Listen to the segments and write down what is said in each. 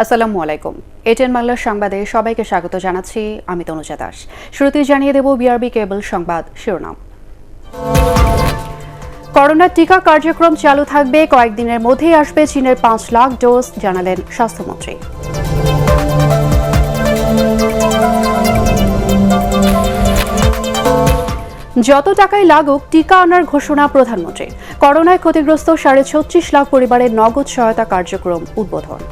আসসালামু আলাইকুম। এটিএন বাংলার সংবাদে সবাইকে স্বাগত জানাচ্ছি। আমি তনুজা দাস। শুরুতেই জানিয়ে দেব বিআরবি কেবল সংবাদ শিরোনাম। করোনা টিকা কার্যক্রম চালু থাকবে, কয়েকদিনের মধ্যেই আসবে চীনের 5 লাখ ডোজ, জানালেন স্বাস্থ্যমন্ত্রী। যত টাকাই লাগুক টিকা আনার ঘোষণা প্রধানমন্ত্রীর। করোনায় ক্ষতিগ্রস্ত 36.5 লাখ পরিবারের নগদ সহায়তা কার্যক্রম উদ্বোধন।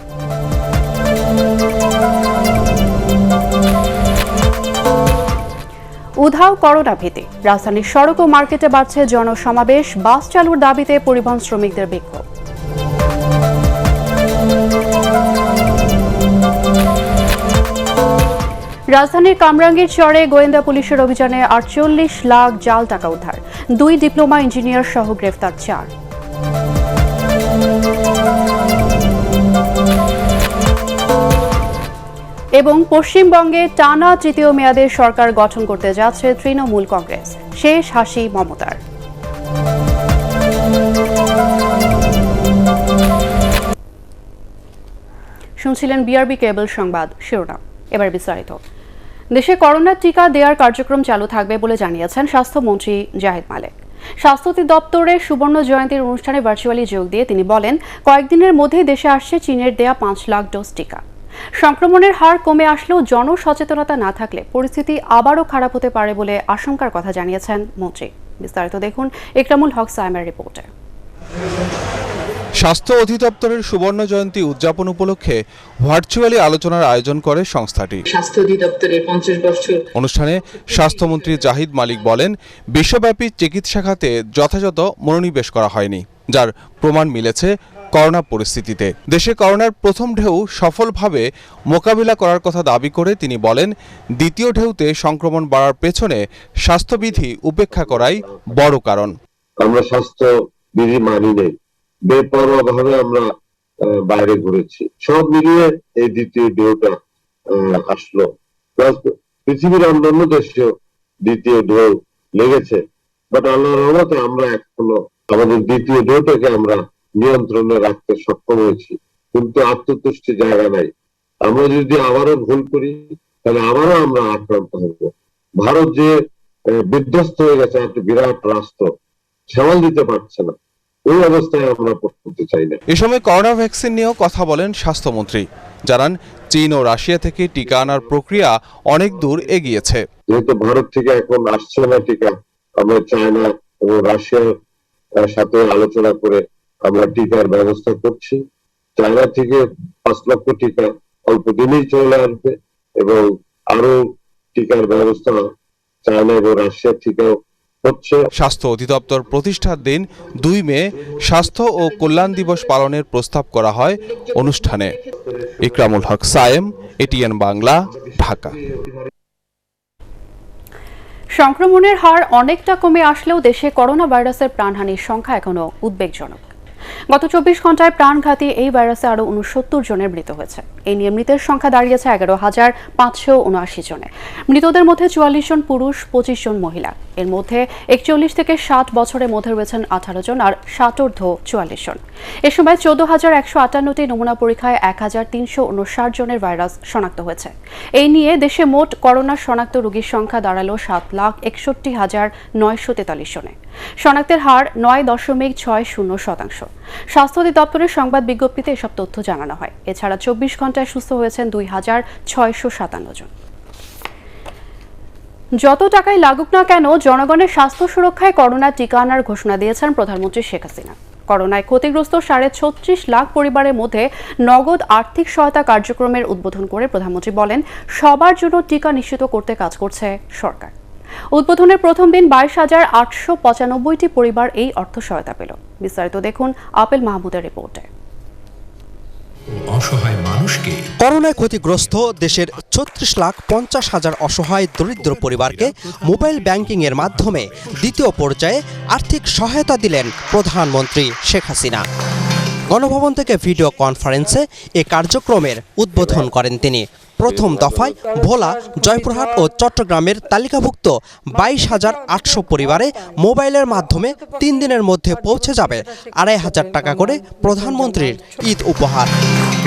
উধাও করোনা ভীতি, রাজধানীর সড়ক ও মার্কেটে বাড়ছে জনসমাবেশ, বাস চালুর দাবিতে পরিবহন শ্রমিকদের বিক্ষোভ। রাজধানীর কামরাঙ্গীর চরে গোয়েন্দা পুলিশের অভিযানে 48 লাখ জাল টাকা উদ্ধার, 2 ডিপ্লোমা ইঞ্জিনিয়ার সহ গ্রেফতার 4। এবং পশ্চিমবঙ্গে টানা তৃতীয় মেয়াদে সরকার গঠন করতে যাচ্ছে তৃণমূল কংগ্রেস, শেষ হাসি মমতার। শুনছিলেন বিআরবি কেবল সংবাদ শিরোনাম। এবার বিস্তারিত। দেশে করোনার টিকা দেওয়ার কার্যক্রম চালু থাকবে বলে জানিয়েছেন স্বাস্থ্যমন্ত্রী জাহিদ মালেক। স্বাস্থ্য অধিদপ্তরের সুবর্ণ জয়ন্তীর অনুষ্ঠানে ভার্চুয়ালি যোগ দিয়ে তিনি বলেন, কয়েকদিনের মধ্যেই দেশে আসছে চীনের দেয়া 5 লাখ ডোজ টিকা। সংক্রমণের হার কমে আসলেও জনসচেতনতা না থাকলে পরিস্থিতি আবারও খারাপ হতে পারে বলে আশঙ্কার কথা জানিয়েছেন মন্ত্রী। বিস্তারিত দেখুন ইকরামুল হক সায়েমের রিপোর্টে। স্বাস্থ্য অধিদপ্তরের সুবর্ণ জয়ন্তী উদযাপন উপলক্ষে ভার্চুয়ালি আলোচনার আয়োজন করে সংস্থাটি। স্বাস্থ্য অধিদপ্তরের 50 বছর অনুষ্ঠানে স্বাস্থ্যমন্ত্রী জাহিদ মালিক বলেন, বিশ্বব্যাপী চিকিৎসা খাতে যথাযথ মনোনিবেশ করা হয়নি, যার প্রমাণ মিলেছে করোনা পরিস্থিতিতে। দেশে করোনার প্রথম ঢেউ সফলভাবে মোকাবিলা করার কথা দাবি করে তিনি বলেন, দ্বিতীয় ঢেউতে সংক্রমণ বাড়ার পেছনে স্বাস্থ্যবিধি উপেক্ষা করাই বড় কারণ। আমরা স্বাস্থ্যবিধি মানি নেই, বেপরোয়াভাবে আমরা বাইরে ঘুরেছি, সব মিলিয়ে এই দ্বিতীয় ঢেউটা আসলো। পৃথিবীর অন্যান্য দেশেও দ্বিতীয় ঢেউ লেগেছে, বাট আল্লাহর রহমতে আমরা এখনো আমাদের দ্বিতীয় ঢেউটাকে আমরা নিয়ন্ত্রণে রাখতে সক্ষম হয়েছি, কিন্তু আত্মতুষ্টি জায়গা নাই। আমরা যদি আবারও ভুল করি তাহলে আবারও আমরা আক্রান্ত হব। ভারত যে বিধ্বস্ত হয়ে গেছে, একটা বিরাট রাষ্ট্র, সামাল দিতে পারছে না, ওই অবস্থায় আমরা পড়তে চাই না। এ সময় করোনা ভ্যাকসিন নিয়েও কথা বলেন স্বাস্থ্যমন্ত্রী, জানান চীন ও রাশিয়া থেকে টিকা আনার প্রক্রিয়া অনেক দূর এগিয়েছে। যেহেতু ভারত থেকে এখন আসছে না টিকা, আমরা চায়না এবং রাশিয়ার সাথে আলোচনা করে আমরা টিকার ব্যবস্থা করছি। চায়না থেকে 5 লক্ষ টিকা অল্প দিনেই চলে আসবে এবং আরো টিকার ব্যবস্থা চায়না এবং রাশিয়ার টিকাও হচ্ছে। স্বাস্থ্য অধিদপ্তর প্রতিষ্ঠার দিন 2 মে স্বাস্থ্য ও কল্যাণ দিবস পালনের প্রস্তাব করা হয় অনুষ্ঠানে। ইকরামুল হক সায়েম, এটিএন বাংলা, ঢাকা। সংক্রমণের হার অনেকটা কমে আসলেও দেশে করোনা ভাইরাসের প্রাণহানির সংখ্যা এখনো উদ্বেগজনক। গত 24 ঘন্টায় প্রাণঘাতী এই ভাইরাসে আরও 69 জনের মৃত্যু হয়েছে। এই নিয়ে মৃতের সংখ্যা দাঁড়িয়েছে 11,579 জনে। মৃতদের মধ্যে 44 জন পুরুষ, 25 জন মহিলা। এর মধ্যে 41 থেকে 60 বছরের মধ্যে রয়েছেন 18 জন আর 60ঊর্ধ্ব 44 জন। এ সময় 14,158টি নমুনা পরীক্ষায় 1,359 জনের ভাইরাস শনাক্ত হয়েছে। এই নিয়ে দেশে মোট করোনা শনাক্ত রোগীর সংখ্যা দাঁড়ালো 7,61,943 জনে। শনাক্তের হার 9.60%। স্বাস্থ্য অধিদপ্তরের সংবাদ বিজ্ঞপ্তিতে এসব তথ্য জানানো হয়। এছাড়া 24 ঘন্টায় সুস্থ হয়েছেন 2,657 জন। যত টাকাই লাগুক না কেন জনগণের স্বাস্থ্য সুরক্ষায় করোনা টিকা আনার ঘোষণা দিয়েছেন প্রধানমন্ত্রী শেখ হাসিনা। করোনায় ক্ষতিগ্রস্ত 36.5 লাখ পরিবারের মধ্যে নগদ আর্থিক সহায়তা কার্যক্রমের উদ্বোধন করে প্রধানমন্ত্রী বলেন, সবার জন্য টিকা নিশ্চিত করতে কাজ করছে সরকার। উদ্বোধনের প্রথম দিন 22,895টি পরিবার এই অর্থ সহায়তা পেল। বিস্তারিত দেখুন আপেল মাহমুদের রিপোর্টে। অসহায় মানুষকে করোনায় ক্ষতিগ্রস্ত দেশের 36,50,000 অসহায় দরিদ্র পরিবারকে মোবাইল ব্যাংকিং এর মাধ্যমে দ্বিতীয় পর্যায়ে আর্থিক সহায়তা দিলেন প্রধানমন্ত্রী শেখ হাসিনা। গণভবন থেকে ভিডিও কনফারেন্সে এ কার্যক্রমের উদ্বোধন করেন তিনি। প্রথম দফায় ভোলা, জয়পুরহাট ও চট্টগ্রামের তালিকাভুক্ত 22,800 পরিবারে মোবাইলের মাধ্যমে 3 দিনের মধ্যে পৌঁছে যাবে 2,500 টাকা করে প্রধানমন্ত্রীর ঈদ উপহার।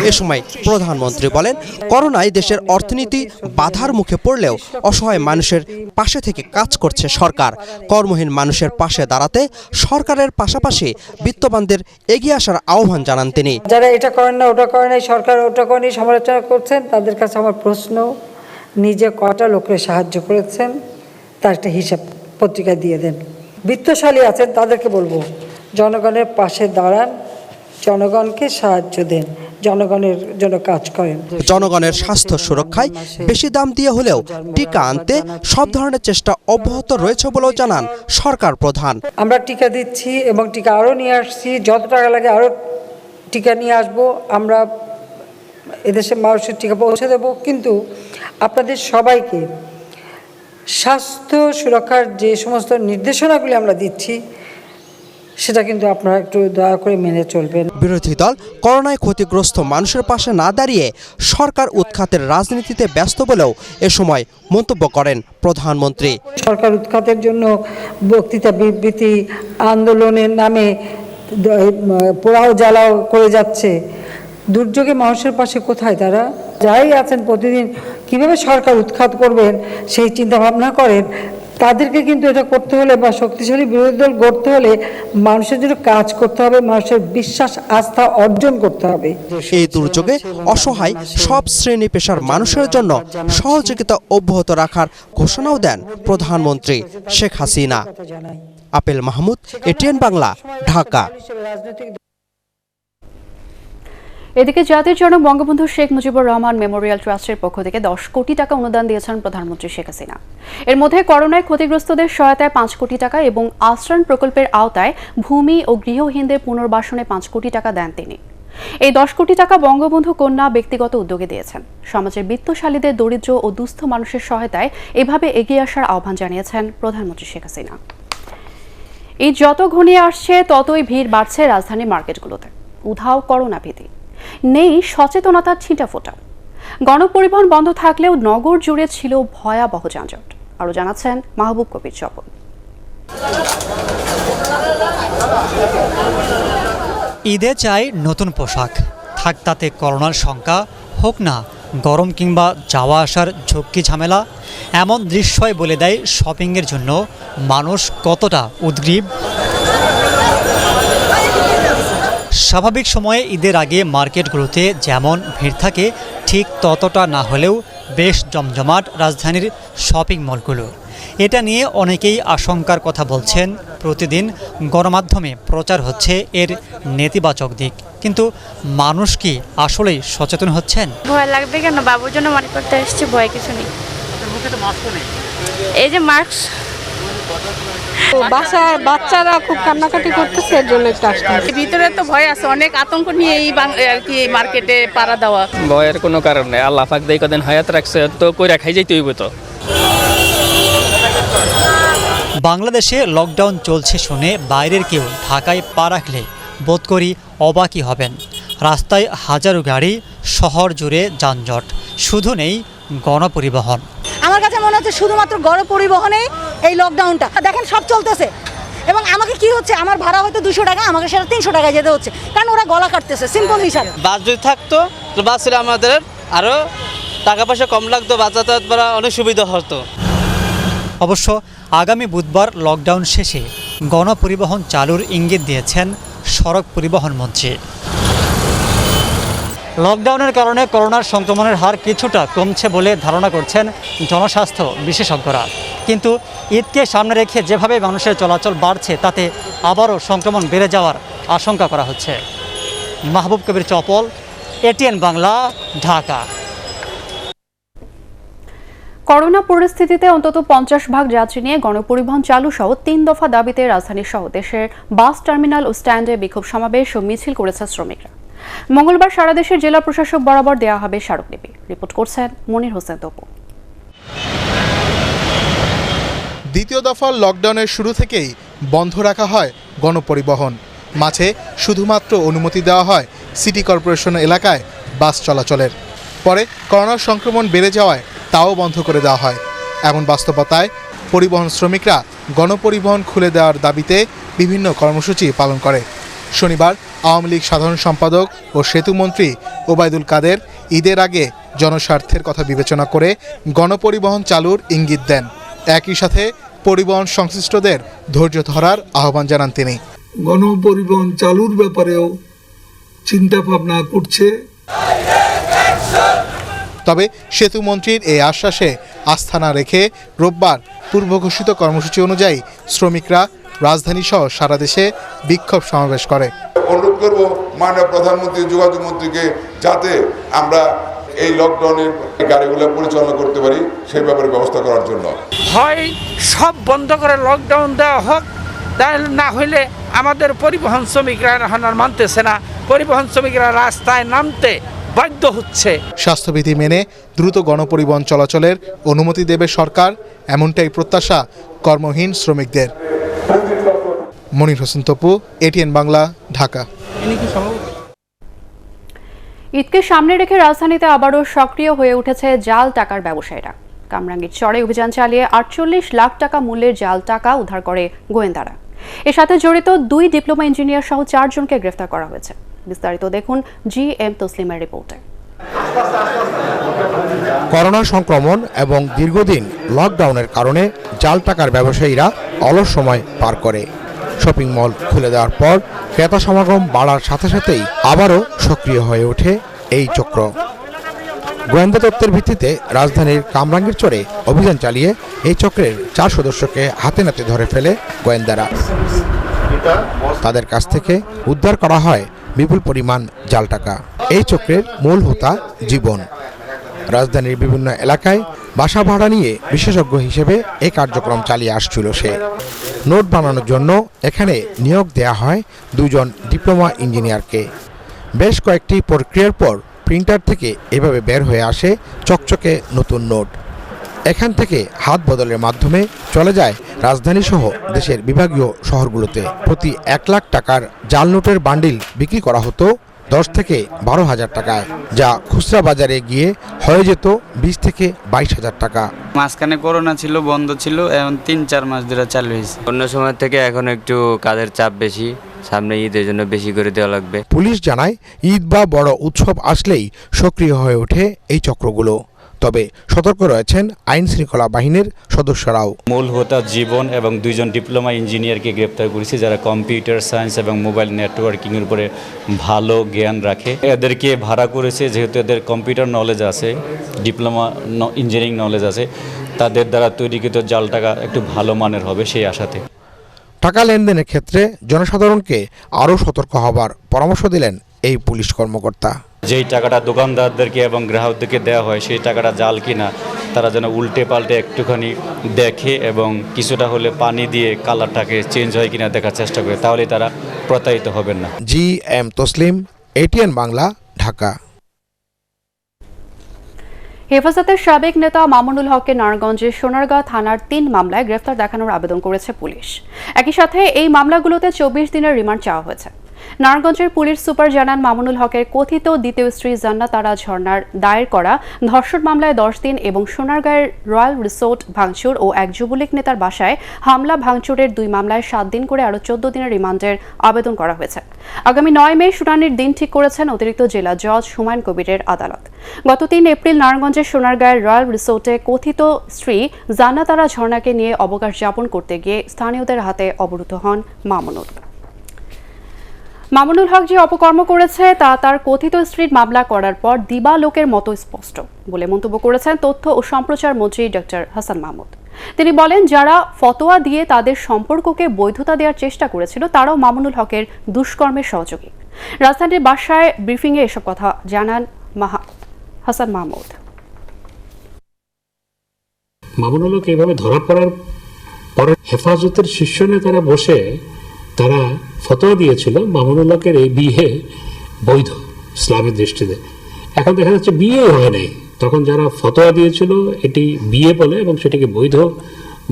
এ সময় প্রধানমন্ত্রী বলেন, করোনায় দেশের অর্থনীতি বাধার মুখে পড়লেও অসহায় মানুষের পাশে থেকে কাজ করছে সরকার। কর্মহীন মানুষের পাশে দাঁড়াতে সরকারের পাশাপাশি বিত্তবানদের এগিয়ে আসার আহ্বান জানান তিনি। যারা এটা করেন না, ওটা করেন না, সরকার ওটা করেনি সমালোচনা করছেন, তাদের কাছে আমার প্রশ্ন, নিজে কটা লোকের সাহায্য করেছেন তার একটা হিসাব পত্রিকা দিয়ে দেন। বিত্তশালী আছেন তাদেরকে বলবো, জনগণের পাশে দাঁড়ান, জনগণকে সাহায্য দেন, জনগণের জন্য কাজ করেন। জনগণের স্বাস্থ্য সুরক্ষায় বেশি দাম দিয়ে হলেও টিকা আনতে সব ধরনের চেষ্টা অব্যাহত রয়েছে বলেও জানান সরকার প্রধান। আমরা টিকা দিচ্ছি এবং টিকা আরও নিয়ে আসছি, যত টাকা লাগে আরও টিকা নিয়ে আসবো। আমরা এদেশে মানুষের টিকা পৌঁছে দেব, কিন্তু আপনাদের সবাইকে স্বাস্থ্য সুরক্ষার যে সমস্ত নির্দেশনাগুলি আমরা দিচ্ছি সেটা কিন্তু আপনারা একটু দয়া করে মেনে চলবেন। বিরোধী দল করোনায় ক্ষতিগ্রস্ত মানুষের পাশে না দাঁড়িয়ে সরকার উৎখাতের রাজনীতিতে ব্যস্ত বলেও এ সময় মন্তব্য করেন প্রধানমন্ত্রী। সরকার উৎখাতের জন্য বক্তৃতা, বিবৃতি, আন্দোলনের নামে পোড়াও জ্বালাও করে যাচ্ছে। দুর্যোগে মানুষের পাশে কোথায় তারা? যাই আছেন প্রতিদিন কিভাবে সরকার উৎখাত করবেন সেই চিন্তা ভাবনা করেন। তাদেরকে কিন্তু এটা করতে হলে বা শক্তিশালী বিরোধী দল গড়তে হলে মানুষের জন্য কাজ করতে হবে, মানুষের বিশ্বাস আস্থা অর্জন করতে হবে। এই দুর্যোগে অসহায় সব শ্রেণী পেশার মানুষের জন্য সহযোগিতা অব্যাহত রাখার ঘোষণাও দেন প্রধানমন্ত্রী শেখ হাসিনা। আপেল মাহমুদ, এটিএন বাংলা, ঢাকা। এদিকে জাতির জনক বঙ্গবন্ধু শেখ মুজিবুর রহমান মেমোরিয়াল ট্রাস্টের পক্ষ থেকে 10 কোটি টাকা অনুদান দিয়েছেন প্রধানমন্ত্রী শেখ হাসিনা। এর মধ্যে করোনায় ক্ষতিগ্রস্তদের সহায়তায় 5 কোটি টাকা এবং আশ্রয় প্রকল্পের আওতায় ভূমি ও গৃহহীনদের পুনর্বাসনে 5 কোটি টাকা দেন তিনি। এই 10 কোটি টাকা বঙ্গবন্ধু কন্যা ব্যক্তিগত উদ্যোগে দিয়েছেন। সমাজের বিত্তশালীদের দরিদ্র ও দুস্থ মানুষের সহায়তায় এভাবে এগিয়ে আসার আহ্বান জানিয়েছেন প্রধানমন্ত্রী শেখ হাসিনা। এই যত ঘনিয়ে আসছে ততই ভিড় বাড়ছে রাজধানীর মার্কেটগুলোতে। উধাও করোনা ভীতি, নেই সচেতনতার ছিটাফোঁটা। গণপরিবহন বন্ধ থাকলেও নগর জুড়ে ছিল ভয়াবহ যানজট। আরও জানাচ্ছেন মাহবুব কবির চপল। ঈদে চাই নতুন পোশাক, থাক তাতে করোনার শঙ্কা, হোক না গরম কিংবা যাওয়া আসার ঝক্কি ঝামেলা। এমন দৃশ্যই বলে দেয় শপিংয়ের জন্য মানুষ কতটা উদ্গ্রীব। স্বাভাবিক সময়ে ঈদের আগে মার্কেটগুলোতে যেমন ভিড় থাকে ঠিক ততটা না হলেও বেশ জমজমাট রাজধানীর শপিং মলগুলো। এটা নিয়ে অনেকেই আশঙ্কার কথা বলছেন। প্রতিদিন গণমাধ্যমে প্রচার হচ্ছে এর নেতিবাচক দিক, কিন্তু মানুষ কি আসলেই সচেতন হচ্ছেন? ভয় লাগবে কেন? বাবুর জন্য মার্কেট করতে এসেছি, ভয় কিছু নেই। এই যে মাস্ক, বাচ্চারা খুব কান্নাকাটি করতেছে, এর জন্য একটু আসতে। ভিতরে তো ভয় আছে, অনেক আতঙ্ক নিয়ে এই আর কি মার্কেটে পাড়া দেওয়া। ভয়ের কোনো কারণ নেই, আল্লাহ পাক দেই কদিন হায়াত রাখছে তো কইরা খাই যাইতে হইব। তো বাংলাদেশে লকডাউন চলছে শুনে বাইরের কেউ ঢাকায় পা রাখলে বোধ করি অবাকই হবেন। রাস্তায় হাজারো গাড়ি, শহর জুড়ে যানজট, শুধু নেই গণপরিবহন। আমার কাছে মনে হচ্ছে শুধুমাত্র গণপরিবহনে এই লকডাউনটা দেখেন সব চলতেছে, এবং আমাকে কি হচ্ছে, আমার ভাড়া হয়তো 200 টাকা, আমাকে সেটা 300 টাকায় যেতে হচ্ছে, কারণ ওরা গলা কাটতেছে। সিম্পল হিসাবে বাস যদি থাকতো তো বাস ছিল আমাদের আরো টাকা পয়সা কম লাগতো, বাস যাতায়াত করা অনেক সুবিধা হতো। অবশ্য আগামী বুধবার লকডাউন শেষে গণপরিবহন চালুর ইঙ্গিত দিয়েছেন সড়ক পরিবহন মন্ত্রী। লকডাউনের কারণে করোনার সংক্রমণের হার কিছুটা কমছে বলে ধারণা করছেন জনস্বাস্থ্য বিশেষজ্ঞরা, কিন্তু ঈদকে সামনে রেখে যেভাবে মানুষের চলাচল বাড়ছে তাতে আবারও সংক্রমণ বেড়ে যাওয়ার আশঙ্কা করা হচ্ছে। মাহবুব কবির চপল, এটিএন বাংলা, ঢাকা। করোনা পরিস্থিতিতে অন্তত 50 ভাগ যাত্রী নিয়ে গণপরিবহন চালু সহ 3 দফা দাবিতে রাজধানী সহ দেশের বাস টার্মিনাল ও স্ট্যান্ডে বিক্ষোভ সমাবেশ ও মিছিল করেছে শ্রমিকরা। মঙ্গলবার সারা দেশের জেলা প্রশাসক বরাবর দেওয়া হবে স্মারকলিপি। রিপোর্ট করছেন মনির হোসেন তপু। দ্বিতীয় দফার লকডাউনের শুরু থেকেই বন্ধ রাখা হয় গণপরিবহন। মাঝে শুধুমাত্র অনুমতি দেওয়া হয় সিটি কর্পোরেশন এলাকায় বাস চলাচলের। পরে করোনা সংক্রমণ বেড়ে যাওয়ায় তাও বন্ধ করে দেওয়া হয়। এমন বাস্তবতায় পরিবহন শ্রমিকরা গণপরিবহন খুলে দেওয়ার দাবিতে বিভিন্ন কর্মসূচি পালন করে। শনিবার আওয়ামী লীগ সাধারণ সম্পাদক ও সেতুমন্ত্রী ওবায়দুল কাদের ঈদের আগে জনস্বার্থের কথা বিবেচনা করে গণপরিবহন চালুর ইঙ্গিত দেন। একই সাথে পরিবহন সংশ্লিষ্টদের ধৈর্য ধরার আহ্বান জানান তিনি। গণপরিবহন চালুর ব্যাপারেও চিন্তা ভাবনা করছে। তবে সেতুমন্ত্রীর এই আশ্বাসে আস্থা না রেখে রোববার পূর্ব ঘোষিত কর্মসূচি অনুযায়ী শ্রমিকরা রাজধানী সহ সারা দেশে বিক্ষোভ সমাবেশ করে। অনুরোধ করব মাননীয় প্রধানমন্ত্রী, যোগাযোগ মন্ত্রীকে যাতে আমরা এই লকডাউনের গাড়িগুলো পরিচালনা করতে পারি সেই ব্যাপারে ব্যবস্থা করার জন্য। হয় সব বন্ধ করে লকডাউন দেওয়া হোক, তাহলে না হইলে আমাদের পরিবহন শ্রমিকরা এখন আর মানতেছে না, পরিবহন শ্রমিকরা রাস্তায় নামতে বাধ্য হচ্ছে। স্বাস্থ্যবিধি মেনে দ্রুত গণপরিবহন চলাচলের অনুমতি দেবে সরকার, এমনটাই প্রত্যাশা কর্মহীন শ্রমিকদের। মনির হোসেন তপু, এটিএন বাংলা, ঢাকা। ঈদকে সামনে রেখে রাজধানীতে আবারও সক্রিয় হয়ে উঠেছে জাল টাকার ব্যবসায়ীরা। কামরাঙ্গীর চরে অভিযান চালিয়ে 48 লাখ টাকা মূল্যের জাল টাকা উদ্ধার করে গোয়েন্দারা। এর সাথে জড়িত 2 ডিপ্লোমা ইঞ্জিনিয়ার সহ 4 জনকে গ্রেফতার করা হয়েছে। বিস্তারিত দেখুন GM তসলিমের রিপোর্টে। করোনা সংক্রমণ এবং দীর্ঘদিন লকডাউনের কারণে জাল টাকার ব্যবসায়ীরা অলস সময় পার করে। শপিং মল খুলে দেওয়ার পর ক্রেতা সমাগম বাড়ার সাথে সাথেই আবারও সক্রিয় হয়ে ওঠে এই চক্র। গোয়েন্দা তথ্যের ভিত্তিতে রাজধানীর কামরাঙ্গীর চরে অভিযান চালিয়ে এই চক্রের 4 সদস্যকে হাতে নাতে ধরে ফেলে গোয়েন্দারা। তাদের কাছ থেকে উদ্ধার করা হয় বিপুল পরিমাণ জাল টাকা। এই চক্রের মূল হোতা জীবন রাজধানীর বিভিন্ন এলাকায় বাসা ভাড়া নিয়ে বিশেষজ্ঞ হিসেবে এই কার্যক্রম চালিয়ে আসছিল সে। নোট বানানোর জন্য এখানে নিয়োগ দেয়া হয় 2 জন ডিপ্লোমা ইঞ্জিনিয়ারকে। বেশ কয়েকটি প্রক্রিয়ার পর প্রিন্টার থেকে এভাবে বের হয়ে আসে চকচকে নতুন নোট। এখান থেকে হাত বদলের মাধ্যমে চলে যায় রাজধানী সহ দেশের বিভাগীয় শহরগুলোতে। প্রতি 1 লাখ টাকার জাল নোটের বান্ডিল বিক্রি করা হতো 10 থেকে 12 হাজার টাকায়, যা খুচরা বাজারে গিয়ে হয়ে যেত 20 থেকে 22 হাজার টাকা। মাঝখানে করোনা ছিল, বন্ধ ছিল, এখন 3-4 মাস ধরে চালু হয়েছে। অন্য সময় থেকে এখন একটু কাজের চাপ বেশি, সামনে ঈদের জন্য বেশি করে দেওয়া লাগবে। পুলিশ জানায় ঈদ বা বড় উৎসব আসলেই সক্রিয় হয়ে ওঠে এই চক্রগুলো। তবে সতর্ক রয়েছেন আইন শৃঙ্খলা বাহিনীর সদস্যরাও। মূল হোতা জীবন এবং 2 জন ডিপ্লোমা ইঞ্জিনিয়ারকে গ্রেপ্তার করেছে, যারা কম্পিউটার সায়েন্স এবং মোবাইল নেটওয়ার্কিংয়ের উপরে ভালো জ্ঞান রাখে। এদেরকে ভাড়া করেছে যেহেতু এদের কম্পিউটার নলেজ আছে, ডিপ্লোমা ইঞ্জিনিয়ারিং নলেজ আছে, তাদের দ্বারা তৈরিকৃত জাল টাকা একটু ভালো মানের হবে সেই আশাতে। টাকা লেনদেনের ক্ষেত্রে জনসাধারণকে আরও সতর্ক হবার পরামর্শ দিলেন এই পুলিশ কর্মকর্তা। যেই টাকাটা দোকানদারদেরকে এবং গ্রাহকদেরকে দেওয়া হয় সেই টাকাটা জাল কিনা তারা যেন উল্টে পাল্টে একটুখানি দেখে এবং কিছুটা হলে পানি দিয়ে কালারটাকে চেঞ্জ হয় কিনা দেখার চেষ্টা করে, তাহলে তারা প্রতারিত হবেন না। GM Taslim, ATN Bangla, Dhaka. হেফাজতের সাবেক নেতা মামুনুল হককে নারায়ণগঞ্জের সোনারগাঁ থানার 3 মামলায় গ্রেফতার দেখানোর আবেদন করেছে পুলিশ। একই সাথে এই মামলাগুলোতে 24 দিনের রিমান্ড চাওয়া হয়েছে। নারায়ণগঞ্জের পুলিশ সুপার জানান, মামুনুল হকের কথিত দ্বিতীয় স্ত্রী জান্নাত আরা ঝর্ণার দায়ের করা ধর্ষণ মামলায় 10 দিন এবং সোনারগাঁয়ের রয়্যাল রিসোর্ট ভাঙচুর ও এক যুবলীগ নেতার বাসায় হামলা ভাঙচুরের 2 মামলায় 7 দিন করে আরও 14 দিনের রিমান্ডের আবেদন করা হয়েছে। আগামী 9 মে শুনানির দিন ঠিক করেছেন অতিরিক্ত জেলা জজ হুমায়ুন কবিরের আদালত। গত 3 এপ্রিল নারায়ণগঞ্জের সোনারগাঁয়ের রয়্যাল রিসোর্টে কথিত স্ত্রী জান্নাত আরা ঝর্ণাকে নিয়ে অবকাশ যাপন করতে গিয়ে স্থানীয়দের হাতে অবরুদ্ধ হন মামুনুল। মামুনুল হক যে অপকর্ম করেছে তা তার কথিত স্ত্রীর মামলা করার পর দিবালোকের মতো স্পষ্ট বলে মন্তব্য করেছেন তথ্য ও সম্প্রচার মন্ত্রী ডক্টর হাসান মাহমুদ। তিনি বলেন, যারা ফতোয়া দিয়ে তাদের সম্পর্ককে বৈধতা দেওয়ার চেষ্টা করেছিল তারাও মামুনুল হকের দুষ্কর্মের সহযোগী। রাজধানীর বাসায় ব্রিফিংয়ে এসব কথা জানান হাসান মাহমুদ। মামুনুল হক এইভাবে ধরা পড়ার পরে হেফাজতের শীর্ষ নেতারা বসে তারা ফতোয়া দিয়েছিল মামুনুল হকের এই বিয়ে বৈধ ইসলামের দৃষ্টিতে। এখন দেখা যাচ্ছে বিয়ে হয় নাই, তখন যারা ফতোয়া দিয়েছিল এটি বিয়ে বলে এবং সেটিকে বৈধ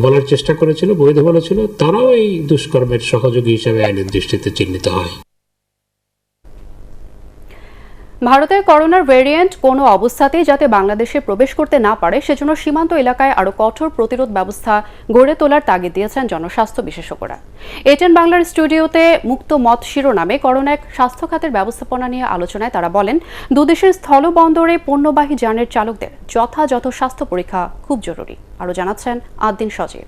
বলার চেষ্টা করেছিল, বৈধ বলেছিল, তারাও এই দুষ্কর্মের সহযোগী হিসেবে আইনের দৃষ্টিতে চিহ্নিত হয়। ভারতের করোনার ভেরিয়েন্ট কোনো অবস্থাতেই যাতে বাংলাদেশে প্রবেশ করতে না পারে সেজন্য সীমান্ত এলাকায় আরও কঠোর প্রতিরোধ ব্যবস্থা গড়ে তোলার তাগিদ দিয়েছেন জনস্বাস্থ্য বিশেষজ্ঞরা। এটিএন বাংলার স্টুডিওতে মুক্ত মত শিরোনামে করোনা স্বাস্থ্য খাতের ব্যবস্থাপনা নিয়ে আলোচনায় তারা বলেন, দুদেশের স্থলবন্দরে পণ্যবাহী যানের চালকদের যথাযথ স্বাস্থ্য পরীক্ষা খুব জরুরি। আরও জানাচ্ছেন আদ্দিন সজীব।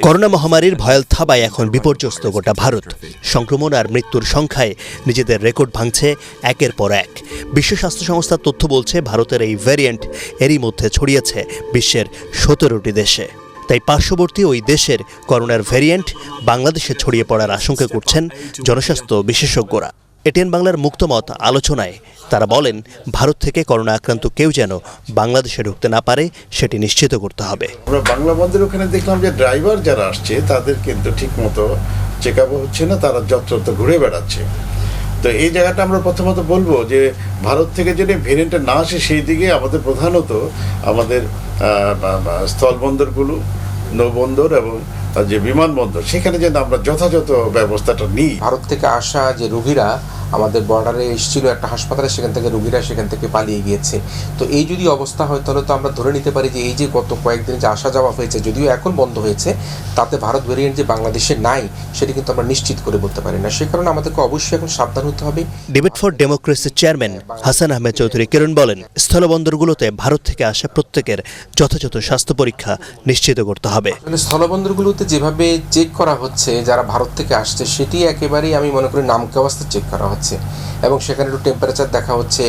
করোনা মহামারীর ভয়াল থাবায় এখন বিপর্যস্ত গোটা ভারত। সংক্রমণ আর মৃত্যুর সংখ্যায় নিজেদের রেকর্ড ভাঙছে একের পর এক। বিশ্ব স্বাস্থ্য সংস্থার তথ্য বলছে ভারতের এই ভ্যারিয়েন্ট এরই মধ্যে ছড়িয়েছে বিশ্বের 17টি দেশে। তাই পার্শ্ববর্তী ওই দেশের করোনার ভ্যারিয়েন্ট বাংলাদেশে ছড়িয়ে পড়ার আশঙ্কা করছেন জনস্বাস্থ্য বিশেষজ্ঞরা। এটিএন বাংলার মুক্তমত আলোচনায় তারা বলেন, ভারত থেকে করোনা আক্রান্ত কেউ যেন বাংলাদেশে ঢুকতে না পারে সেটি নিশ্চিত করতে হবে। আমরা বাংলা বন্দরের ওখানে দেখলাম যে ড্রাইভার যারা আসছে তাদের কিন্তু ঠিক মতো চেক আপ হচ্ছে না, তারা যত্রতত্র ঘুরে বেড়াচ্ছে। তো এই জায়গাটা আমরা প্রথমত বলবো যে ভারত থেকে যদি ভেরিয়েন্টটা না আসে সেই দিকে আমাদের প্রধানত আমাদের স্থলবন্দরগুলো, নৌবন্দর এবং যে বিমানবন্দর সেখানে যেন আমরা যথাযথ ব্যবস্থাটা নিই। ভারত থেকে আসা যে রোগীরা আমাদের বর্ডারে এসেছিল একটা হাসপাতালে, সেখান থেকে রোগীরা সেখান থেকে পালিয়ে গিয়েছে। তো এই যদি অবস্থা হয় তাহলে তো আমরা ধরে নিতে পারি যে এই যে গত কয়েকদিন যে আসা যাওয়া হয়েছে, যদিও এখন বন্ধ হয়েছে, তাতে ভারত ভেরিয়েন্ট যে বাংলাদেশে নাই সেটি কিন্তু আমরা নিশ্চিত করে বলতে পারি না। সে কারণে আমাদেরকে অবশ্যই এখন সাবধান হতে হবে। ডিবেট ফর ডেমোক্রেসির চেয়ারম্যান হাসান আহমেদ চৌধুরী কিরণ বলেন, স্থলবন্দরগুলোতে ভারত থেকে আসা প্রত্যেকের যথাযথ স্বাস্থ্য পরীক্ষা নিশ্চিত করতে হবে। স্থলবন্দরগুলোতে যেভাবে চেক করা হচ্ছে যারা ভারত থেকে আসছে, সেটি একেবারেই আমি মনে করি নামকে অবস্থা চেক করা হচ্ছে এবং সেখানে একটু টেম্পারেচার দেখা হচ্ছে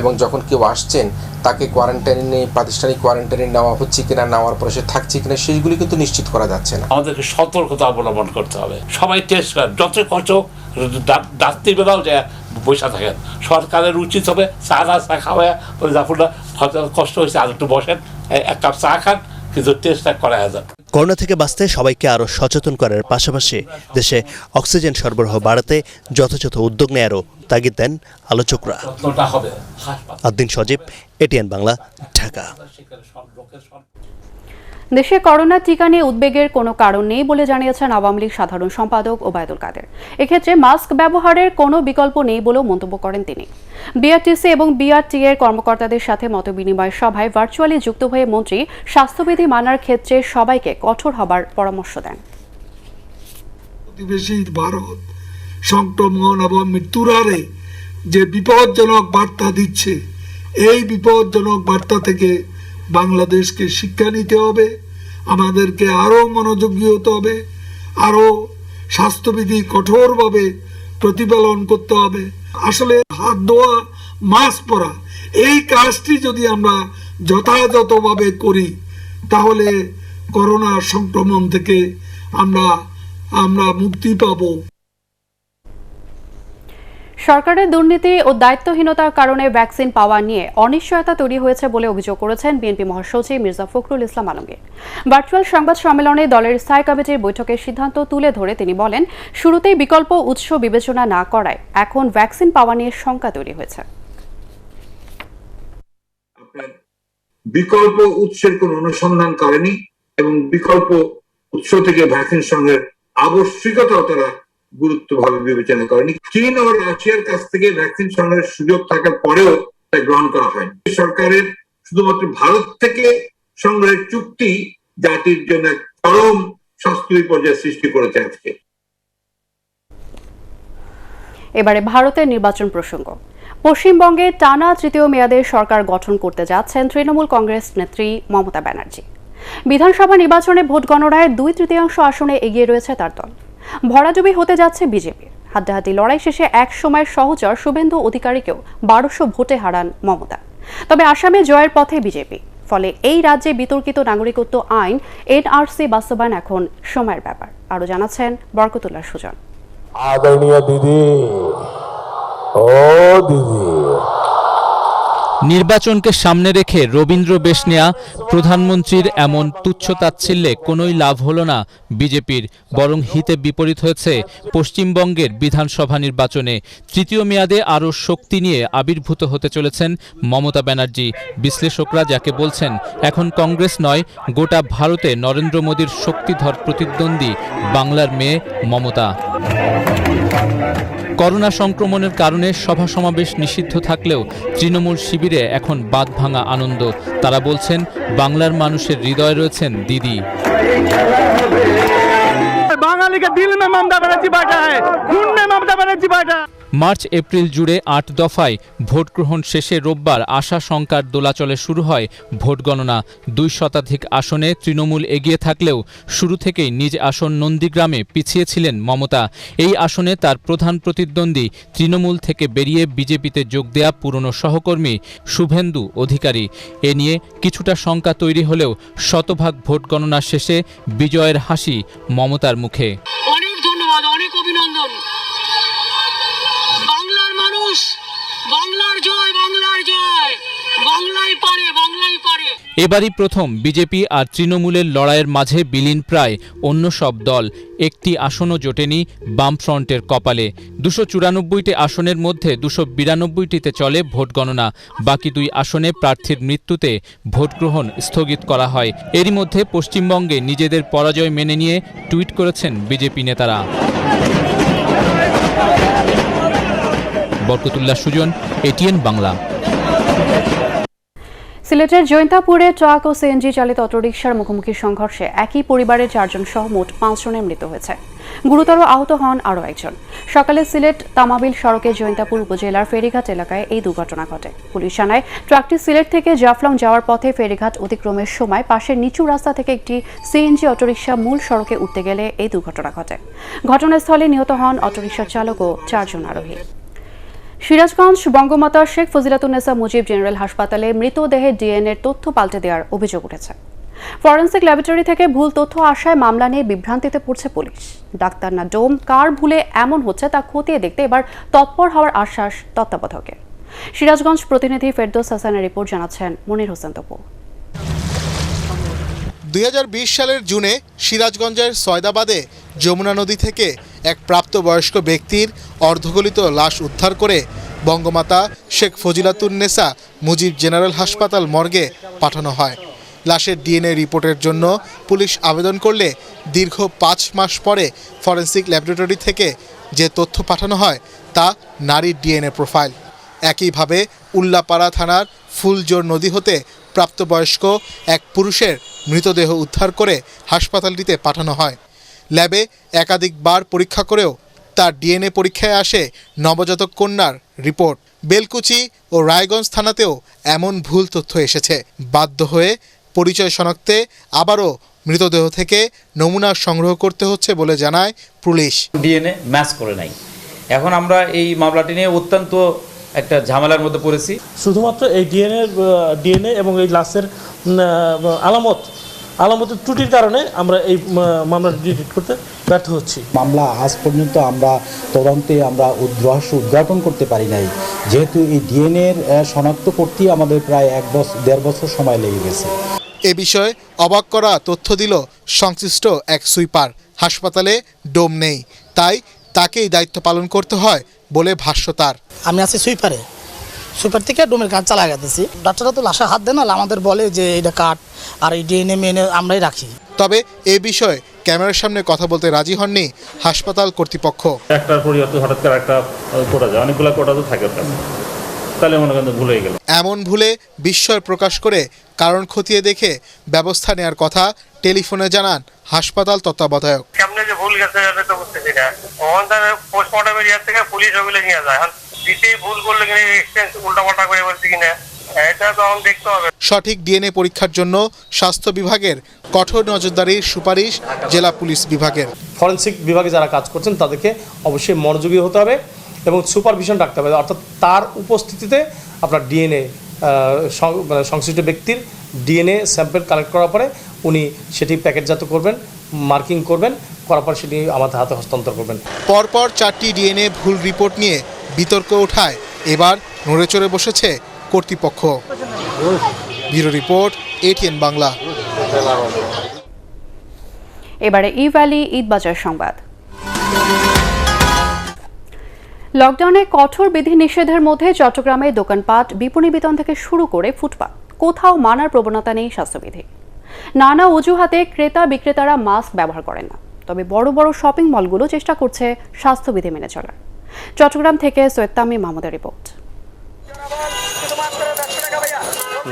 এবং যখন কেউ আসছেন তাকে কোয়ারেন্টাইনে, প্রাতিষ্ঠানিক কোয়ারেন্টাইনে নেওয়া হচ্ছে কিনা, নেওয়ার পরে সে থাকছে কিনা, সেইগুলি কিন্তু নিশ্চিত করা যাচ্ছে না। আমাদেরকে সতর্কতা অবলম্বন করতে হবে। সবাই টেস্ট করেন, যত কষ্ট রাত্রিবেলাও যে বসে থাকেন। সরকারের উচিত হবে চা খাওয়া বলে যখন কষ্ট হয়েছে আর একটু বসেন, এক কাপ চা খান, কিন্তু টেস্টটা করা যায়। করোনা থেকে বাঁচতে সবাইকে আরও সচেতন করার পাশাপাশি দেশে অক্সিজেন সরবরাহ বাড়াতে যথাযথ উদ্যোগ নেয়ারও তাগিদ দেন আলোচকরা। আদ্দিন সজীব, এটিএন বাংলা, ঢাকা। দেশে করোনা টিকা নিয়ে উদ্বেগের কোনো কারণ নেই বলে জানিয়েছেন আওয়ামী লীগ সাধারণ সম্পাদক ওবায়দুল কাদের। এক্ষেত্রে মাস্ক ব্যবহারের কোনো বিকল্প নেই বলেও মন্তব্য করেন তিনি। বিআরটিসি এবং বিআরটি এর কর্মকর্তাদের সাথে মতবিনিময় সভায় ভার্চুয়ালি যুক্ত হয়ে মন্ত্রী স্বাস্থ্যবিধি মানার ক্ষেত্রে সবাইকে কঠোর হবার পরামর্শ দেন। প্রতিবেশী ভারত সংক্রমণ এবং মৃত্যুর হারে যে বিপজ্জনক বার্তা দিচ্ছে, এই বিপজ্জনক বার্তা থেকে বাংলাদেশকে শিক্ষা নিতে হবে, আমাদেরকে আরো মনোযোগী হতে হবে, আরো স্বাস্থ্যবিধি কঠোরভাবে প্রতিপালন করতে হবে। আসলে হাত ধোয়া, মাস্ক পরা, এই কাজটি যদি আমরা যথাযথভাবে করি তাহলে করোনা সংক্রমণ থেকে আমরা মুক্তি পাবো। সরকারের দুর্নীতি ও দায়িত্বহীনতার কারণে ভ্যাকসিন পাওয়া নিয়ে অনিশ্চয়তা তৈরি হয়েছে বলে অভিযোগ করেছেন বিএনপি মহাসচিব মির্জা ফখরুল ইসলাম আলমগীর। ভার্চুয়াল সংবাদ সম্মেলনে দলের স্থায়ী কমিটির বৈঠকের সিদ্ধান্ত তুলে ধরে তিনি বলেন, শুরুতেই বিকল্প উৎস বিবেচনা না করায় এখন ভ্যাকসিন পাওয়া নিয়ে শঙ্কা তৈরি হয়েছে। বিকল্প উৎসের কোন অনুসন্ধান করেনি এবং বিকল্প উৎস থেকে ভ্যাকসিন সংগ্রহের আবশ্যিকতাও তারা গুরুত্বভাবে বিবেচনা করেনি। চীন ও রাশিয়ার কাছ থেকে ভ্যাকসিন সংগ্রহের সুযোগ থাকার পরেও তা গ্রহণ করা হয়নি। সরকারের শুধুমাত্র ভারত থেকে সংগ্রহের চুক্তি জাতির জন্য চরম স্বাস্থ্য বিপর্যয় সৃষ্টি করেছে আজকে। এবারে ভারতের নির্বাচন প্রসঙ্গ। পশ্চিমবঙ্গে টানা তৃতীয় মেয়াদে সরকার গঠন করতে যাচ্ছেন তৃণমূল কংগ্রেস নেত্রী মমতা ব্যানার্জি। বিধানসভা নির্বাচনে ভোট গণনায় 2/3 আসনে এগিয়ে রয়েছে তার দল। ভরাডুবি হতে যাচ্ছে বিজেপির। হাড্ডাহাড্ডি লড়াই শেষে এক সময়ের সহচর শুভেন্দু অধিকারীকেও 1200 ভোটে হারান মমতা। তবে আসামে জয়ের পথে বিজেপি। ফলে এই রাজ্যে বিতর্কিত নাগরিকত্ব আইন এনআরসি বাস্তবায়ন এখন সময়ের ব্যাপার। আরো জানাচ্ছেন বরকতুল্লাহ সুজন। আদরণীয় দিদি, ও দিদি, নির্বাচনকে সামনে রেখে রবীন্দ্র বেশ নেয়া প্রধানমন্ত্রীর এমন তুচ্ছতাচ্ছিল্যে কোনোই লাভ হলো না বিজেপির, বরং হিতে বিপরীত হয়েছে পশ্চিমবঙ্গের বিধানসভা নির্বাচনে। তৃতীয় মেয়াদে আরও শক্তি নিয়ে আবির্ভূত হতে চলেছেন মমতা ব্যানার্জি। বিশ্লেষকরা যাকে বলছেন, এখন কংগ্রেস নয়, গোটা ভারতে নরেন্দ্র মোদীর শক্তিধর প্রতিদ্বন্দ্বী বাংলার মেয়ে মমতা। করোনা সংক্রমণের কারণে সভা সমাবেশ নিষিদ্ধ থাকলেও তৃণমূল শিবিরে এখন বাঁধভাঙা আনন্দ। তারা বলছেন, বাংলার মানুষের হৃদয়ে রয়েছেন দিদি। বাঙালি কা দিল মে মমতা ব্যানার্জি बैठा है, खून में ममता बनर्जी बैठा। মার্চ এপ্রিল জুড়ে ৮ দফায় ভোট গ্রহণ শেষে রোববার আশা শঙ্কার দোলাচলে শুরু হয় ভোট গণনা। ২ শতাধিক আসনে তৃণমূল এগিয়ে থাকলেও শুরু থেকেই নিজ আসন নন্দীগ্রামে পিছিয়ে ছিলেন মমতা। এই আসনে তার প্রধান প্রতিদ্বন্দ্বী তৃণমূল থেকে বেরিয়ে বিজেপিতে যোগ দেয়া পুরনো সহকর্মী শুভেন্দু অধিকারী। এ নিয়ে কিছুটা শঙ্কা তৈরি হলেও শতভাগ ভোট গণনা শেষে বিজয়ের হাসি মমতার মুখে। অনেক ধন্যবাদ, অনেক অভিনন্দন। বাংলার মানুষ, বাংলার জয়, বাংলার জয়, বাংলাই পারে, বাংলাই পারে। এবারই প্রথম বিজেপি আর তৃণমূলের লড়াইয়ের মাঝে বিলীন প্রায় অন্য সব দল। একটি আসনও জোটেনি বামফ্রন্টের কপালে। ২৯৪টি আসনের মধ্যে ২৯২টিতে চলে ভোট গণনা। বাকি ২ আসনে প্রার্থীর মৃত্যুতে ভোট গ্রহণ স্থগিত করা হয়। এরই মধ্যে পশ্চিমবঙ্গে নিজেদের পরাজয় মেনে নিয়ে টুইট করেছেন বিজেপি নেতারা। বরকতুল্লাহ সুজন, এটিএন বাংলা। সিলেটের জৈন্তাপুরে ট্রাক ও সিএনজি চালিত অটোরিকশার মুখোমুখি সংঘর্ষে একই পরিবারের ৪ জন সহ মোট ৫ জনের মৃত্যু হয়েছে। গুরুতর আহত হন আরও একজন। সকালে সিলেট তামাবিল সড়কে জৈন্তাপুর উপজেলার ফেরিঘাট এলাকায় এই দুর্ঘটনা ঘটে। পুলিশ জানায়, ট্রাকটি সিলেট থেকে জাফলং যাওয়ার পথে ফেরিঘাট অতিক্রমের সময় পাশের নিচু রাস্তা থেকে একটি সিএনজি অটোরিকশা মূল সড়কে উঠতে গেলে এই দুর্ঘটনা ঘটে। ঘটনাস্থলে নিহত হন অটোরিকশার চালক ও ৪ জন আরোহী। সিরাজগঞ্জ বঙ্গমাতা শেখ ফজিলাতুন্নেসা মুজিব জেনারেল হাসপাতালে মৃতদেহের ডিএনএর তথ্য পাল্টে দেওয়ার অভিযোগ উঠেছে। ফরেনসিক ল্যাবরেটরি থেকে ভুল তথ্য আসায় মামলা নিয়ে বিভ্রান্তিতে পড়ছে পুলিশ। ডাক্তার না ডোম, কার ভুলে এমন হচ্ছে তা খতিয়ে দেখতে এবার তৎপর হওয়ার আশ্বাস তত্ত্বাবধায়কের। সিরাজগঞ্জ প্রতিনিধি ফেরদৌস হাসানের রিপোর্ট জানাচ্ছেন মনির হোসেন তপু। ২০২০ সালের জুনে সিরাজগঞ্জের সয়দাবাদে যমুনা নদী থেকে এক প্রাপ্তবয়স্ক ব্যক্তির অর্ধগলিত লাশ উদ্ধার করে বঙ্গমাতা শেখ ফজিলাতুন্নেসা মুজিব জেনারেল হাসপাতাল মর্গে পাঠানো হয়। লাশের ডিএনএ রিপোর্টের জন্য পুলিশ আবেদন করলে দীর্ঘ ৫ মাস পরে ফরেনসিক ল্যাবরেটরি থেকে যে তথ্য পাঠানো হয় তা নারীর ডিএনএ প্রোফাইল। একইভাবে উল্লাপাড়া থানার ফুলজোর নদী হতে প্রাপ্তবয়স্ক এক পুরুষের মৃতদেহ উদ্ধার করে হাসপাতালটিতে পাঠানো হয়। ল্যাবে একাধিকবার পরীক্ষা করেও তার ডিএনএ পরীক্ষায় আসে নবজাতক কন্যার রিপোর্ট। বেলকুচি ও রায়গঞ্জ থানাতেও এমন ভুল তথ্য এসেছে। বাধ্য হয়ে পরিচয় শনাক্তে আবারও মৃতদেহ থেকে নমুনা সংগ্রহ করতে হচ্ছে বলে জানায় পুলিশ। ডিএনএ ম্যাচ করে নাই। এখন আমরা এই মামলাটি নিয়ে অত্যন্ত একটা ঝামেলার মধ্যে পড়েছি। শুধুমাত্র এই ডিএনএ এবং এই লাশের আলামতের ত্রুটির কারণে আমরা এই মামলাটি ডিটেক্ট করতে ব্যর্থ হচ্ছি। মামলা আজ পর্যন্ত আমরা তদন্তে রহস্য উদ্ঘাটন করতে পারি নাই, যেহেতু এই ডিএনএর শনাক্ত করতেই আমাদের প্রায় ১.৫ বছর সময় লেগে গেছে। এ বিষয়ে অবাক করা তথ্য দিল সংশ্লিষ্ট এক সুইপার। হাসপাতালে ডোম নেই, তাই তাকেই দায়িত্ব পালন করতে হয় বলে ভাষ্য তার। আমি আছি সুইপার থেকে ডোমের কাজ চালা গেছি। ডাক্তাররা তো লাশে হাত দেয় না, আমাদের বলে যে এটা কাট আর এই ডিএনএ মেনে আমরাই রাখি। তবে এ বিষয়ে ক্যামেরার সামনে কথা বলতে রাজি হননি হাসপাতাল কর্তৃপক্ষ। একটার পরিবর্তে হঠাৎ করে একটা কোটা যায়, অনেকগুলো কোটা তো থাকে, তাহলে মনে করেন ভুলে গেল। এমন ভুলে বিস্ময় প্রকাশ করে কারণ খতিয়ে দেখে ব্যবস্থা নেওয়ার কথা টেলিফোনে জানান হাসপাতাল তত্ত্বাবধায়ক। সামনে যে ভুল গেছে এটা তো বুঝতেছি না। পোস্টমর্টম এরিয়া থেকে পুলিশ ওগুলো নিয়ে যায়। দিতেই ভুল করলে কিনা এক্সচেঞ্জ উল্টাপাল্টা করে বলছি কিনা এটা তো এখন দেখতে হবে। সঠিক ডিএনএ পরীক্ষার জন্য স্বাস্থ্য বিভাগের কঠোর নজরদারির সুপারিশ জেলা পুলিশ বিভাগের। ফরেনসিক বিভাগে যারা কাজ করছেন তাদেরকে অবশ্যই মনোযোগী হতে হবে এবং সুপারভিশন রাখতে হবে, অর্থাৎ তার উপস্থিতিতে আপনার ডিএনএ সংশ্লিষ্ট ব্যক্তির ডিএনএ স্যাম্পল কালেক্ট করার পরে উনি সেটি প্যাকেটজাত করবেন, মার্কিং করবেন, করার পর সেটি আমাদের হাতে হস্তান্তর করবেন। পরপর 4টি ডিএনএ ভুল রিপোর্ট নিয়ে বিতর্ক ওঠায় এবার নড়ে চড়ে বসেছে কর্তৃপক্ষ। Bureau report, ATN Bangla. এবারে ই ভ্যালি ঈদবাজার সংবাদ। লকডাউনে কঠোর বিধিনিষেধের মধ্যে চট্টগ্রামে দোকানপাট, বিপণী বিতান থেকে শুরু করে ফুটপাত কোথাও মানার প্রবণতা নেই স্বাস্থ্যবিধি। নানা অজুহাতে ক্রেতা বিক্রেতারা মাস্ক ব্যবহার করেন না। তবে বড় বড় শপিং মলগুলো চেষ্টা করছে স্বাস্থ্যবিধি মেনে চলার। চট্টগ্রাম থেকে সৈয়দ তামিম মাহমুদের রিপোর্ট।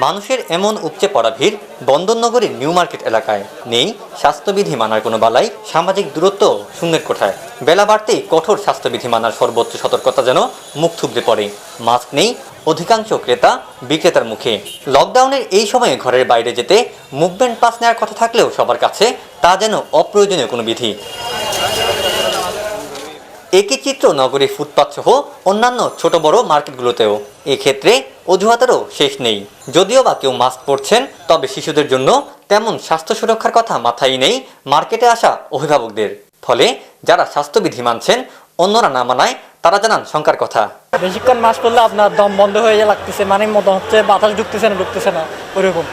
মানুষের এমন উপচে পড়া ভিড় বন্দরনগরীর নিউ মার্কেট এলাকায়। নেই স্বাস্থ্যবিধি মানার কোনো বালাই, সামাজিক দূরত্ব শূন্যের কোঠায়। বেলা বাড়তেই কঠোর স্বাস্থ্যবিধি মানার সর্বোচ্চ সতর্কতা যেন মুখ থুবড়ে পড়ে। মাস্ক নেই অধিকাংশ ক্রেতা বিক্রেতার মুখে। লকডাউনের এই সময়ে ঘরের বাইরে যেতে মুভমেন্ট পাস নেওয়ার কথা থাকলেও সবার কাছে তা যেন অপ্রয়োজনীয় কোনো বিধি। একই চিত্র নগরীর ফুটপাত সহ অন্যান্য ছোট বড় মার্কেটগুলোতেও। এক্ষেত্রে অজুহাতেরও শেষ নেই। যদিও বা কেউ মাস্ক পরছেন, তবে শিশুদের জন্য তেমন স্বাস্থ্য সুরক্ষার কথা মাথায় নেই মার্কেটে আসা অভিভাবকদের। ফলে যারা স্বাস্থ্যবিধি মানছেন, অন্যরা না মানায় তারা জানান শঙ্কার কথা। বেশিক্ষণ মাস্ক পরলে আপনার দম বন্ধ হয়ে লাগতেছে, মানে মনে হচ্ছে বাতাস ঢুকতেছে না ওইরকম।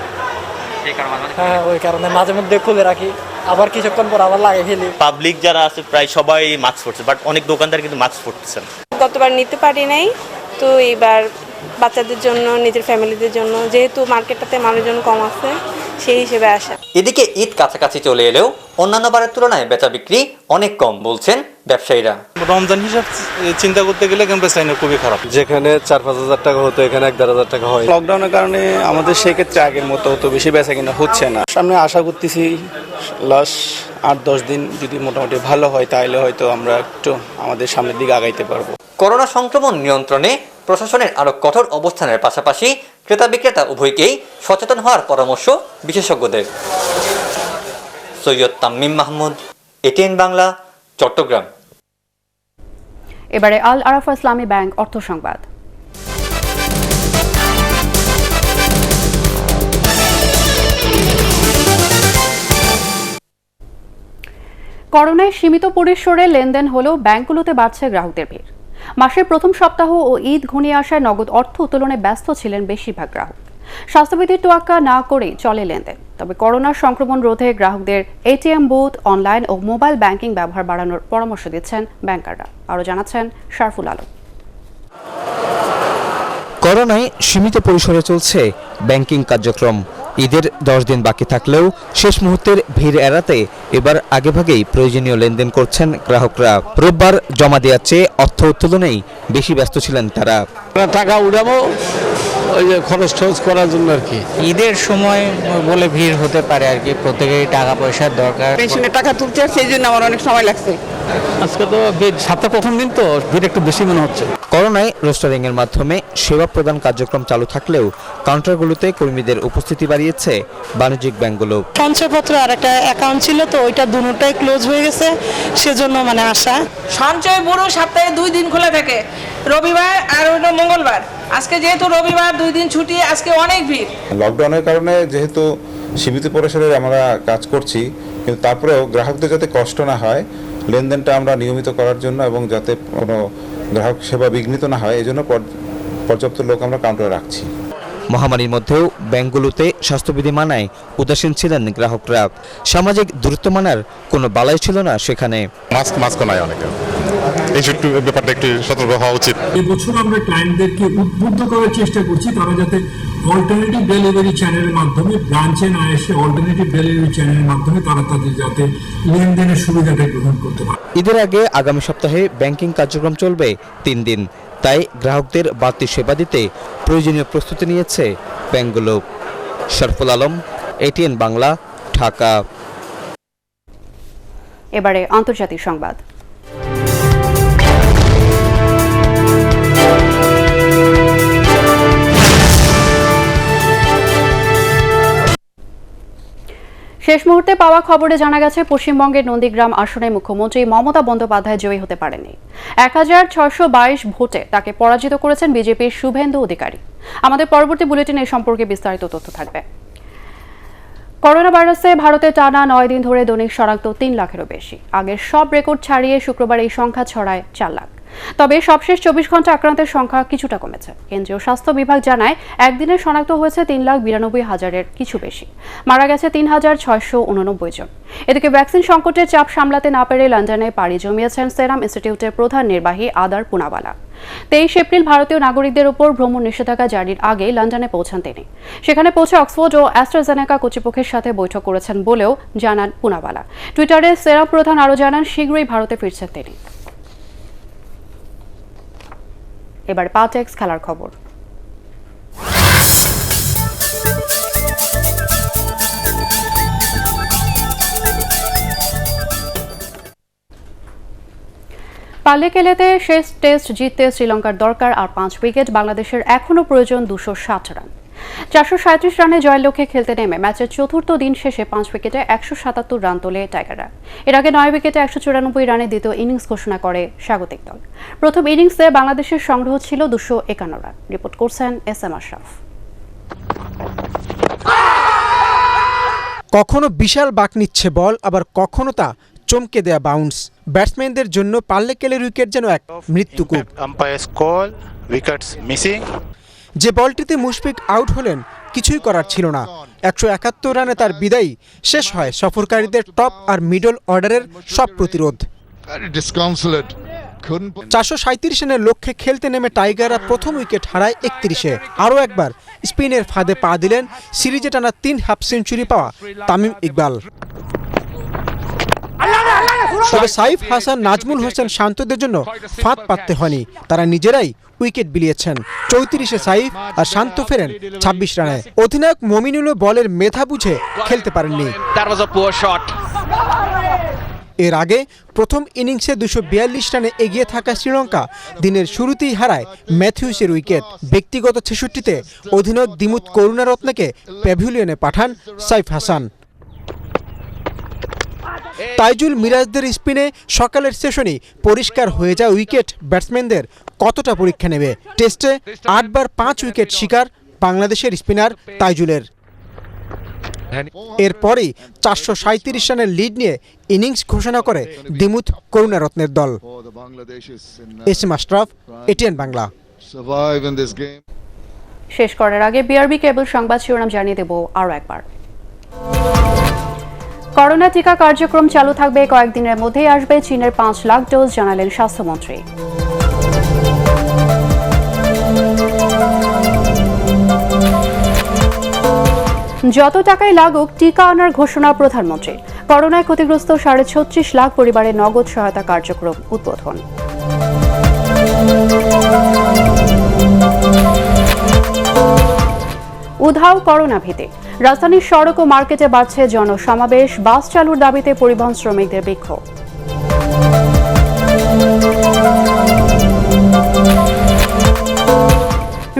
হ্যাঁ, ওই কারণে মাঝে মধ্যে খুলে রাখি, আবার কিছুক্ষণ পর আবার লাগিয়ে ফেলি। পাবলিক যারা আছে প্রায় সবাই মাস্ক পরছে, বাট অনেক দোকানদার কিন্তু মাস্ক পরতেছে না। গতবার নিতে পারি নাই, তো এবার বাচ্চাদের জন্য, নিজের ফ্যামিলিদের জন্য, যেহেতু মার্কেটটাতে মানুষজন কম আছে সেই হিসেবে আসা। এদিকে ঈদ কাছাকাছি চলে এলেও অন্যান্য বারের তুলনায় বেচা বিক্রি অনেক কম বলছেন ব্যবসায়ীরা। রমজান হিসাব চিন্তা করতে গেলে বেচাইনা খুবই খারাপ। যেখানে 4-5 হাজার টাকা হতো এখানে 1-1.5 টাকা হয়। লকডাউনের কারণে আমাদের সেই ক্ষেত্রে আগের মতো তো বেশি বেচা কিনা হচ্ছে না। সামনে আশা করতেছি লাস্ট 8-10 দিন যদি মোটামুটি ভালো হয়, তাহলে হয়তো আমরা একটু আমাদের সামনের দিকে আগাইতে পারবো। করোনা সংক্রমণ নিয়ন্ত্রণে প্রশাসনের আরো কঠোর অবস্থানের পাশাপাশি ক্রেতা বিক্রেতা উভয়কেই সচেতন হওয়ার পরামর্শ বিশেষজ্ঞদের। সৈয়দ তামিম মাহমুদ, এটিএন বাংলা, চট্টগ্রাম। এবারে আল আরাফা ইসলামী ব্যাংক অর্থ সংবাদ। করোনায় সীমিত পরিসরে লেনদেন হলেও ব্যাংকগুলোতে বাড়ছে গ্রাহকদের ভিড়। মাসের প্রথম সপ্তাহ ও ঈদ ঘনিয়ে আসায় নগদ অর্থ উত্তোলনে ব্যস্ত ছিলেন বেশিরভাগ গ্রাহক। স্বাস্থ্যবিধির তোয়াক্কা না করেই চলে লেনদেন। তবে করোনার সংক্রমণ রোধে গ্রাহকদের এটিএম বুথ, অনলাইন ও মোবাইল ব্যাংকিং ব্যবহার বাড়ানোর পরামর্শ দিচ্ছেন ব্যাংকাররা। আরও জানাচ্ছেন শারফুল আলম। করোনায় সীমিত পরিসরে চলছে ব্যাংকিং কার্যক্রম। ঈদের 10 দিন বাকি থাকলেও শেষ মুহূর্তের ভিড় এড়াতে এবার আগেভাগেই প্রয়োজনীয় লেনদেন করছেন গ্রাহকরা। রোববার জমা দেওয়ার চেয়ে অর্থ উত্তোলনেই বেশি ব্যস্ত ছিলেন তারা। টাকা উঠাবো ওই যে খরচ টরচ করার জন্য আর কি। ঈদের সময় বলে ভিড় হতে পারে আর কি, প্রত্যেকেরই টাকা পয়সার দরকার। পেনশনের টাকা তুলতে সেই জন্য আমার অনেক সময় লাগছে। আজকে তো সপ্তাহ প্রথম দিন তো ভিড় একটু বেশি মনে হচ্ছে। করোনায় রোস্টারিং এর মাধ্যমে সেবা প্রদান কার্যক্রম চালু থাকলেও কাউন্টারগুলোতে কর্মীদের উপস্থিতি বাড়িয়েছে বাণিজ্যিক ব্যাংকগুলো। সঞ্চয়পত্র আর একটা অ্যাকাউন্ট ছিল, তো ওইটা দুটোটাই ক্লোজ হয়ে গেছে, সেজন্য মানে আসা। সঞ্চয় ব্যুরো সপ্তাহে 2 দিন খোলা থাকে, রবিবার আর মঙ্গলবার। আজকে যেহেতু রবিবার 2 দিন ছুটি, আজকে অনেক ভিড়। লকডাউনের কারণে যেহেতু সীমিত পরিসরে আমরা কাজ করছি, কিন্তু তারপরেও গ্রাহকদের যাতে কষ্ট না হয়, লেনদেনটা আমরা নিয়মিত করার জন্য এবং যাতে কোনো গ্রাহক সেবা বিঘ্নিত না হয়, এই জন্য পর্যাপ্ত লোক আমরা কাউন্টারে রাখছি। মহামারীর মধ্যেও ব্যাংকগুলোতে স্বাস্থ্যবিধি মানায় উদাসীন ছিলেন গ্রাহকরা। সামাজিক দূরত্ব মানার কোনো বালাই ছিল না সেখানে। মাস্ক নাই অনেকে, এই ব্যাপারটা একটু সতর্ক হওয়া উচিত। এবছর আমরা ক্লায়েন্টদেরকে উদ্বুদ্ধ করার চেষ্টা করছি তারা যাতে অল্টারনেটিভ ডেলিভারি চ্যানেলের মাধ্যমে, ব্রাঞ্চে না এসে অল্টারনেটিভ ডেলিভারি চ্যানেলের মাধ্যমে তারা তাদের যাতে লেনদেনের সুবিধাটা গ্রহণ করতে পারে। ঈদের আগে আগামী সপ্তাহে ব্যাংকিং কার্যক্রম চলবে 3 দিন। তাই গ্রাহকদের বাড়তি সেবা দিতে প্রয়োজনীয় প্রস্তুতি নিয়েছে ব্যাংকগুলো। শারফুল আলম, এটিএন বাংলা, ঢাকা। এবারে আন্তর্জাতিক সংবাদ। শেষ মুহূর্তে পাওয়া খবরে জানা গেছে পশ্চিমবঙ্গের নন্দীগ্রাম আসনে মুখ্যমন্ত্রী মমতা বন্দ্যোপাধ্যায় জয়ী হতে পারেননি। 1622 ভোটে তাকে পরাজিত করেছেন বিজেপির শুভেন্দু অধিকারী। আমাদের পরবর্তী বুলেটিনে এ সম্পর্কে বিস্তারিত তথ্য থাকবে। করোনা ভাইরাসে ভারতে টানা 9 দিন ধরে দৈনিক শনাক্ত 3 লাখেরও বেশি। আগের সব রেকর্ড ছাড়িয়ে শুক্রবার এই সংখ্যা ছড়ায় 4 লাখ। তবে সবশেষ 24 ঘন্টা আক্রান্তের সংখ্যা কিছুটা কমেছে। কেন্দ্রীয় স্বাস্থ্য বিভাগ জানায় একদিনে শনাক্ত হয়েছে 3,92,000-এর কিছু বেশি। মারা গেছে 3,689 জন। এদিকে ভ্যাকসিন সংকটের চাপ সামলাতে না পেরে লন্ডনে পাড়ি জমিয়েছেন সেরাম ইনস্টিটিউটের প্রধান নির্বাহী আদার পুনাওয়ালা। 23 এপ্রিল ভারতীয় নাগরিকদের উপর ভ্রমণ নিষেধাজ্ঞা জারির আগে লন্ডনে পৌঁছান তিনি। সেখানে পৌঁছে অক্সফোর্ড ও অ্যাস্ট্রাজেনেকা কর্তৃপক্ষের সাথে বৈঠক করেছেন বলেও জানান পুনাওয়ালা। টুইটারে সেরাম প্রধান আরও জানান শীঘ্রই ভারতে ফিরছেন তিনি। এবার পাটেক্স খেলার খবর। পাল্লেকেলেতে শেষ টেস্ট জিততে শ্রীলঙ্কার দরকার আর 5 উইকেট। বাংলাদেশের এখনও প্রয়োজন 260 রান। 437 রানে জয়ের লক্ষ্যে খেলতে নেমে ম্যাচের চতুর্থ দিন শেষে 5 উইকেটে 177 রান তোলে টাইগাররা। এর আগে 9 উইকেটে 194 রানে দ্বিতীয় ইনিংস ঘোষণা করে স্বাগতিক দল। প্রথম ইনিংসে বাংলাদেশের সংগ্রহ ছিল 251 রান। রিপোর্ট করছেন SM আশরাফ। কখনো বিশাল বাঁক নিচ্ছে বল, আবার কখনো তা চমকে দেয়া বাউন্স। ব্যাটসম্যানদের জন্য পাল্লেকেলের উইকেট যেন এক মৃত্যুকূপ। যে বলটিতে মুশফিক আউট হলেন কিছুই করার ছিল না। 171 রানে তার বিদায়ী শেষ হয় সফরকারীদের টপ আর মিডল অর্ডারের সব প্রতিরোধ। 437 রানের লক্ষ্যে খেলতে নেমে টাইগাররা প্রথম উইকেট হারায় 31-এ। আরও একবার স্পিনের ফাঁদে পা দিলেন সিরিজে টানা 3 হাফ সেঞ্চুরি পাওয়া তামিম ইকবাল। তবে সাইফ হাসান, নাজমুল হোসেন শান্তদের জন্য ফাঁদ পাততে হয়নি, তারা নিজেরাই উইকেট বিলিয়েছেন। 34-এ সাইফ আর শান্ত ফেরেন 26 রানে। অধিনায়ক মমিনুলও বলের মেধা বুঝে খেলতে পারেননি। এর আগে প্রথম ইনিংসে 242 রানে এগিয়ে থাকা শ্রীলঙ্কা দিনের শুরুতেই হারায় ম্যাথিউসের উইকেট। ব্যক্তিগত 66-তে অধিনায়ক দিমুথ করুণারত্নেকে প্যাভিলিয়নে পাঠান সাইফ হাসান। তাইজুল মিরাজদের স্পিনে সকালের সেশনেই পরিষ্কার হয়ে যায় উইকেট ব্যাটসম্যানদের কতটা পরীক্ষা নেবে। টেস্টে 8 বার 5 উইকেট শিকার বাংলাদেশের স্পিনার তাইজুলের। এরপরেই 437 রানের লিড নিয়ে ইনিংস ঘোষণা করে দিমুথ করুণারত্নের দল। SM Ashraf, ATN Bangla. শেষ করার আগে বিআরবি কেবল সংবাদ শিরোনাম জানিয়ে দেব আরও একবার। করোনা টিকা কার্যক্রম চালু থাকবে কয়েকদিনের মধ্যেই আসবে চীনের 5 লাখ ডোজ, জানালেন স্বাস্থ্যমন্ত্রী। যত টাকাই লাগুক টিকা আনার ঘোষণা প্রধানমন্ত্রীর। করোনায় ক্ষতিগ্রস্ত 36.5 লাখ পরিবারের নগদ সহায়তা কার্যক্রম উদ্বোধন। উধাও করোনা ভীতি। রাজধানীর সড়ক ও মার্কেটে বাড়ছে জনসমাবেশ। বাস চালুর দাবিতে পরিবহন শ্রমিকদের বিক্ষোভ।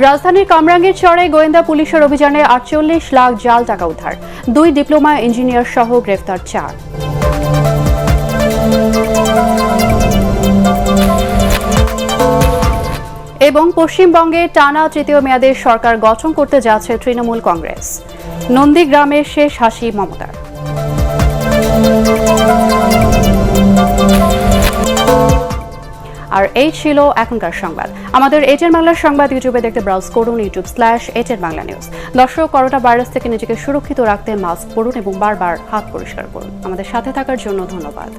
রাজধানীর কামরাঙ্গীর চরে গোয়েন্দা পুলিশের অভিযানে 48 লাখ জাল টাকা উদ্ধার। 2 ডিপ্লোমা ইঞ্জিনিয়ার সহ গ্রেফতার 4। এবং পশ্চিমবঙ্গে টানা তৃতীয় মেয়াদে সরকার গঠন করতে যাচ্ছে তৃণমূল কংগ্রেস। নন্দীগ্রামের শেষ হাসি মমতার। আর এই ছিল এখনকার সংবাদ। আমাদের ATN বাংলার সংবাদ ইউটিউবে দেখতে ব্রাউজ করুন youtube/ATN বাংলা নিউজ। দর্শক, করোনা ভাইরাস থেকে নিজেকে সুরক্ষিত রাখতে মাস্ক পরুন এবং বারবার হাত পরিষ্কার করুন। আমাদের সাথে থাকার জন্য ধন্যবাদ।